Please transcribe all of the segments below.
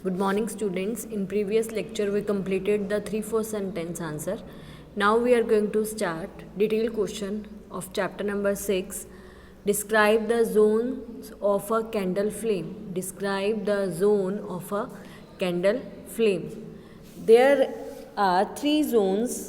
Good morning, students. In previous lecture, we completed the 3-4 sentence answer. Now we are going to start detailed question of chapter number 6. Describe the zones of a candle flame. Describe the zone of a candle flame. There are 3 zones.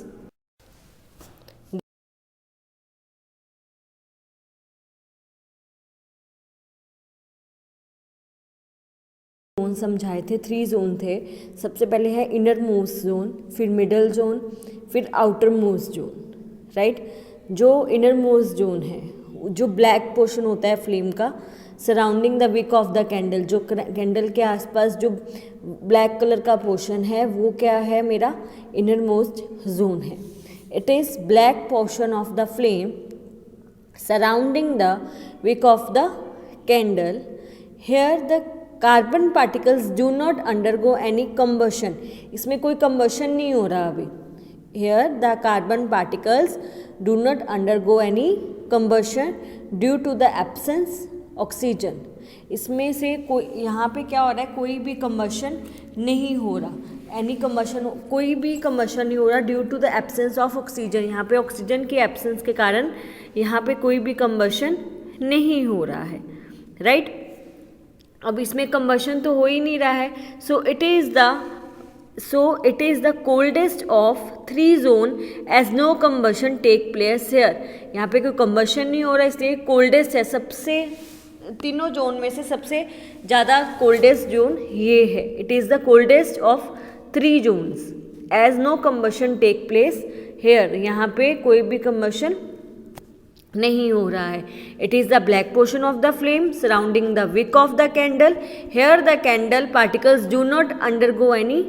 Zone समझाए थे, 3 zone थे. सबसे पहले है inner most zone, फिर middle zone, फिर outer most zone. Right. जो inner most zone है, जो ब्लैक पोर्शन होता है फ्लेम का surrounding the wick of the candle, जो कैंडल के आसपास जो ब्लैक कलर का पोर्शन है वो क्या है, मेरा इनर मोस्ट जोन है. It is black portion of the flame surrounding the wick of the candle. Here the carbon particles do not undergo any combustion. इसमें कोई कंबशन नहीं हो रहा अभी. Here the carbon particles do not undergo any combustion due to the absence oxygen. इसमें से कोई यहाँ पे क्या हो रहा है, कोई भी कंबशन नहीं हो रहा. एनी कंबशन, कोई भी कंबशन नहीं हो रहा due to the absence of oxygen. यहाँ पे ऑक्सीजन की एब्सेंस के कारण यहाँ पे कोई भी कंबशन नहीं हो रहा है. राइट. अब इसमें कंबशन तो हो ही नहीं रहा है. So it is the coldest of 3 zone as no combustion take place here. यहाँ पे कोई कंबशन नहीं हो रहा इसलिए कोल्डेस्ट है. सबसे तीनों जोन में से सबसे ज़्यादा कोल्डेस्ट जोन ये है. It is the coldest of 3 zones as no combustion take place here. यहाँ पे कोई भी कंबशन नहीं हो रहा है. It is the black portion of the flame surrounding the wick of the candle. Here the candle particles do not undergo any,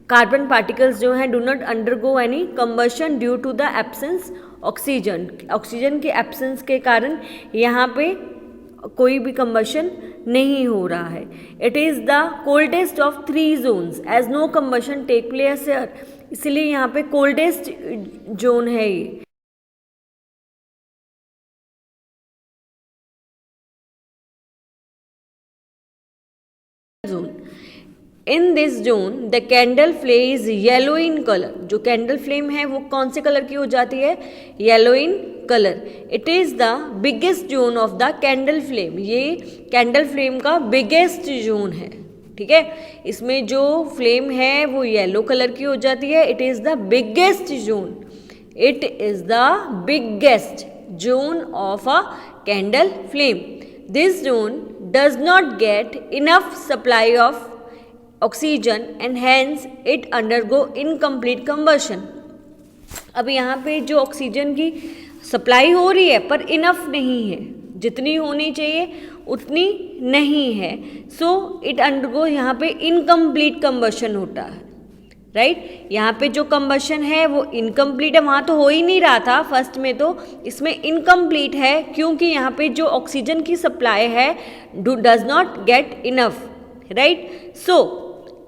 carbon particles जो हैं do not undergo any combustion due to the absence oxygen. Oxygen के absence के कारण यहाँ पे कोई भी combustion नहीं हो रहा है. It is the coldest of 3 zones as no combustion take place here. इसलिए यहाँ पे कोल्डेस्ट जोन है ये. Zone. In this zone the candle flame is yellow in colour. जो कैंडल फ्लेम है वो कौन से कलर की हो जाती है, yellow in colour. It is the biggest zone of the candle flame. ये कैंडल फ्लेम का बिगेस्ट जोन है. ठीक है. इसमें जो फ्लेम है वो येलो कलर की हो जाती है. It is the biggest zone. It is the biggest zone of a candle flame. This zone does not get enough supply of oxygen and hence it undergo incomplete combustion. अब यहाँ पे जो oxygen की supply हो रही है पर enough नहीं है, जितनी होनी चाहिए उतनी नहीं है. सो इट अंडरगो, यहाँ पे इनकम्प्लीट कंबशन होता है. राइट. यहाँ पे जो कंबशन है वो इनकम्प्लीट है. वहाँ तो हो ही नहीं रहा था फर्स्ट में, तो इसमें इनकम्प्लीट है क्योंकि यहाँ पे जो ऑक्सीजन की सप्लाई है does not get enough. Right. So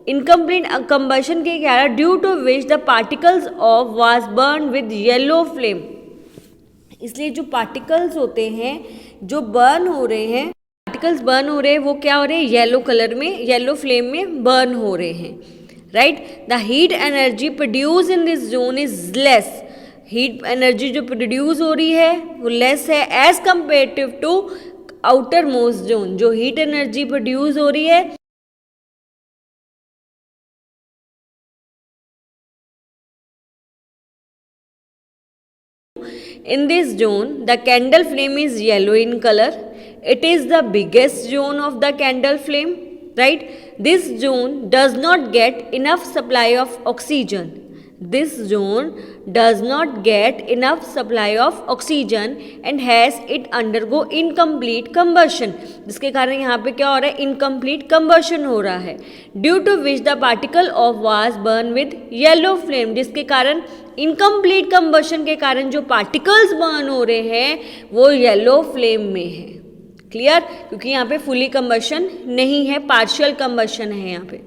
incomplete combustion के कारण due to which the particles of was burn with yellow flame. इसलिए जो पार्टिकल्स होते हैं जो बर्न हो रहे हैं, पार्टिकल्स बर्न हो रहे हैं वो क्या हो रहे हैं, येलो कलर में, येलो फ्लेम में बर्न हो रहे हैं. Right. The heat energy produce in this zone is less. Heat energy जो प्रोड्यूस हो रही है वो लेस है as comparative to outer most zone. जो हीट एनर्जी प्रोड्यूस हो रही है in this zone the candle flame is yellow in color. It is the biggest zone of the candle flame. Right. This zone does not get enough supply of oxygen. This zone does not get enough supply of oxygen and has it undergo incomplete combustion. जिसके कारण यहाँ पे क्या हो रहा है, incomplete combustion हो रहा है. Due to which the particle of was burn with yellow flame. जिसके कारण इनकम्प्लीट कंबशन के कारण जो पार्टिकल्स बर्न हो रहे हैं वो येलो फ्लेम में है. क्लियर. क्योंकि यहाँ पे फुली कंबशन नहीं है, पार्शियल कंबशन है यहाँ पे.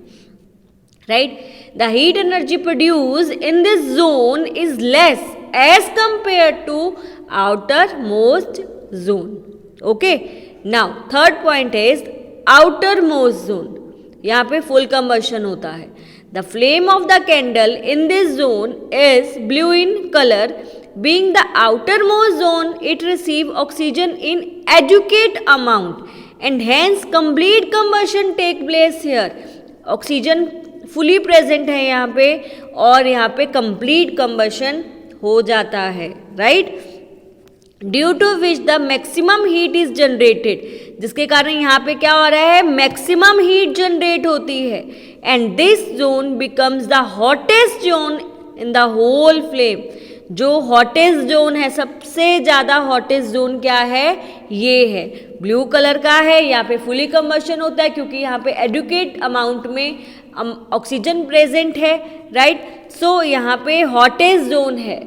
Right. The heat energy produce in this zone is less as compare to outer most zone. Okay. Now third point is outer most zone. यहाँ पे फुल कंबशन होता है। The flame of the candle in this zone is blue in colour, being the outer most zone it receive oxygen in adequate amount and hence complete combustion take place here. Oxygen fully present है यहाँ पे और यहाँ पे complete combustion हो जाता है, right. Due to which the maximum heat is generated, जिसके कारण यहाँ पे क्या हो रहा है, मैक्सिमम हीट जनरेट होती है and this zone becomes the hottest zone in the whole flame. जो हॉटेस्ट जोन है, सबसे ज़्यादा हॉटेस्ट जोन क्या है, ये है ब्लू कलर का है। यहाँ पे फुली कंबशन होता है क्योंकि यहाँ पे एडुकेट अमाउंट में ऑक्सीजन प्रेजेंट है, राइट। सो यहाँ पे हॉटेस्ट जोन है,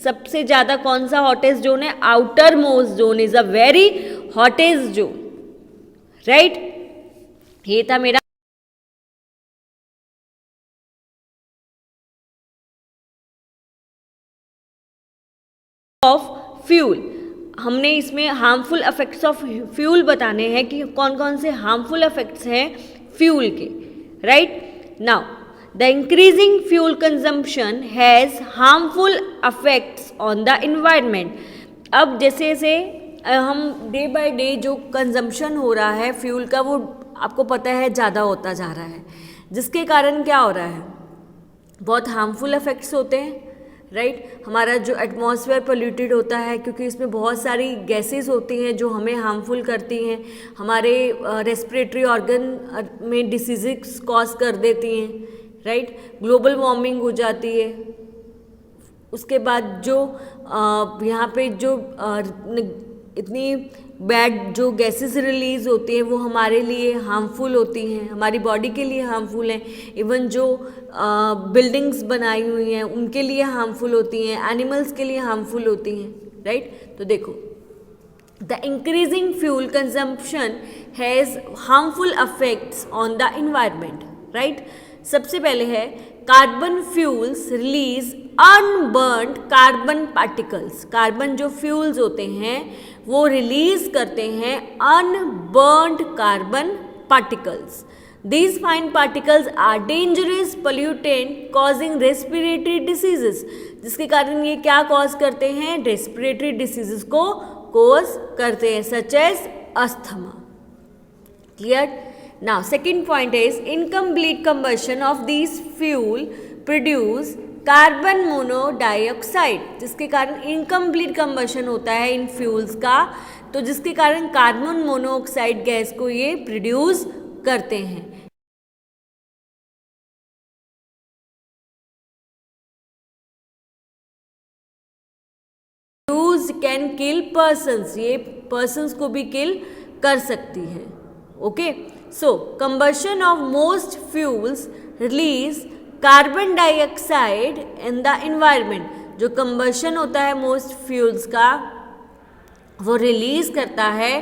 सबसे ज़्यादा कौन सा हॉटेस्ट जोन है, outer most zone is a very hottest zone, right. ये था मेरा ऑफ फ्यूल। हमने इसमें हार्मफुल इफेक्ट्स ऑफ फ्यूल बताने हैं कि कौन कौन से हार्मफुल इफेक्ट्स हैं फ्यूल के, right. Now the increasing fuel consumption has harmful effects on the environment. अब जैसे जैसे हम डे बाय डे जो कंजम्पशन हो रहा है फ्यूल का, वो आपको पता है ज़्यादा होता जा रहा है, जिसके कारण क्या हो रहा है, बहुत हार्मफुल इफेक्ट्स होते हैं, राइट। हमारा जो एटमॉस्फेयर पोल्यूटेड होता है क्योंकि इसमें बहुत सारी गैसेस होती हैं जो हमें हार्मफुल करती हैं, हमारे रेस्पिरेटरी ऑर्गन में डिसीज़ कॉज कर देती हैं, राइट। ग्लोबल वार्मिंग हो जाती है। उसके बाद जो यहाँ पे जो इतनी बैड जो गैसेस रिलीज़ होती हैं वो हमारे लिए हार्मफुल होती हैं, हमारी बॉडी के लिए हार्मफुल हैं। इवन जो बिल्डिंग्स बनाई हुई हैं उनके लिए हार्मफुल होती हैं, एनिमल्स के लिए हार्मफुल होती हैं, राइट। तो देखो, the increasing fuel consumption has harmful affects on the environment, right. सबसे पहले है carbon fuels release unburned carbon particles. Carbon जो फ्यूल्स होते हैं वो रिलीज करते हैं unburned carbon particles. These fine particles are dangerous pollutant causing respiratory diseases, जिसके कारण ये क्या कॉज करते हैं, रेस्पिरेटरी डिसीजेस को कॉज करते हैं, such as asthma. Clear. Now second point is incomplete combustion of this fuel produce carbon monodioxide, जिसके कारण इनकम्प्लीट कंबशन होता है इन फ्यूल्स का, तो जिसके कारण कार्बन मोनोऑक्साइड गैस को ये प्रोड्यूस करते हैं। कैन किल पर्सन्स, ये पर्सन्स को भी किल कर सकती है, okay. So combustion of most fuels release carbon dioxide in the environment. जो कंबशन होता है मोस्ट फ्यूल्स का वो रिलीज करता है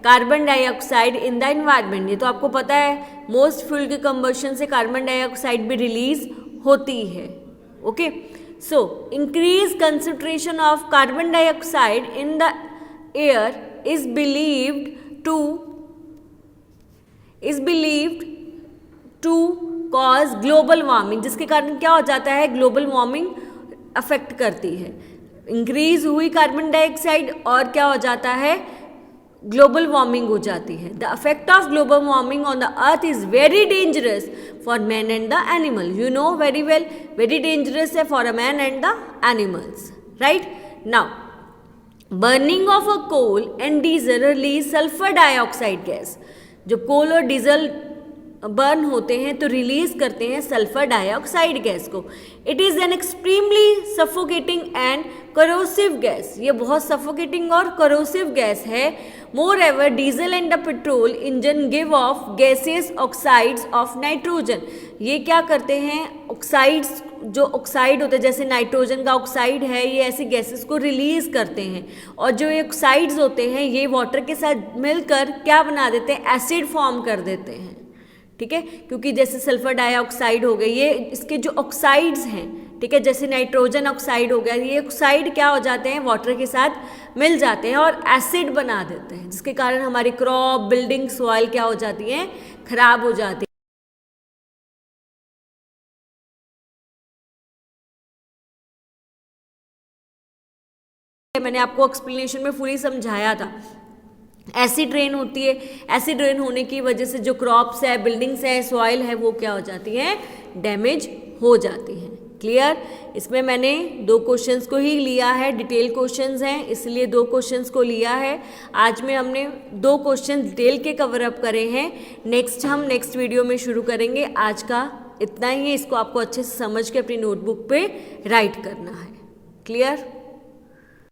carbon dioxide in the environment. ये तो आपको पता है, मोस्ट फ्यूल के कंबशन से कार्बन डाइऑक्साइड भी रिलीज होती है, okay. So, increased concentration of carbon dioxide in the air is believed to cause global warming, जिसके कारण क्या हो जाता है, ग्लोबल वार्मिंग अफेक्ट करती है। इंक्रीज हुई कार्बन डाइऑक्साइड और क्या हो जाता है, ग्लोबल वार्मिंग हो जाती है। The effect of global warming on the earth is very dangerous for man and the animal. You know very well, very dangerous है for a man and the animals, right. Now burning of a coal and diesel release sulphur dioxide gas. जब coal और diesel burn होते हैं तो release करते हैं sulphur dioxide gas को। It is an extremely suffocating and corrosive gas. ये बहुत सफोकेटिंग और करोसिव गैस है। Moreover diesel and the petrol engine give off gases oxides of nitrogen. ये क्या करते हैं, ऑक्साइड्स जो ऑक्साइड होते हैं जैसे नाइट्रोजन का ऑक्साइड है, ये ऐसी गैसेस को रिलीज करते हैं। और जो ये ऑक्साइड्स होते हैं ये वाटर के साथ मिलकर क्या बना देते हैं, एसिड फॉर्म कर देते हैं, ठीक है। क्योंकि जैसे सल्फर डाइऑक्साइड हो गए, ये इसके जो ऑक्साइड्स हैं, ठीक है, जैसे नाइट्रोजन ऑक्साइड हो गया, ये ऑक्साइड क्या हो जाते हैं, वाटर के साथ मिल जाते हैं और एसिड बना देते हैं, जिसके कारण हमारी क्रॉप, बिल्डिंग, सॉइल क्या हो जाती हैं, खराब हो जाती है। मैंने आपको एक्सप्लेनेशन में फुली समझाया था। एसिड रेन होती है, एसिड रेन होने की वजह से जो क्रॉप्स है, बिल्डिंग्स है, सॉइल है, वो क्या हो जाती है, डैमेज हो जाती है। क्लियर? इसमें मैंने 2 क्वेश्चंस को ही लिया है, डिटेल क्वेश्चंस हैं इसलिए 2 क्वेश्चंस को लिया है। आज में हमने 2 क्वेश्चन डिटेल के कवर अप करे हैं। हम नेक्स्ट वीडियो में शुरू करेंगे। आज का इतना ही है, इसको आपको अच्छे से समझ के अपनी नोटबुक पे राइट करना है। क्लियर?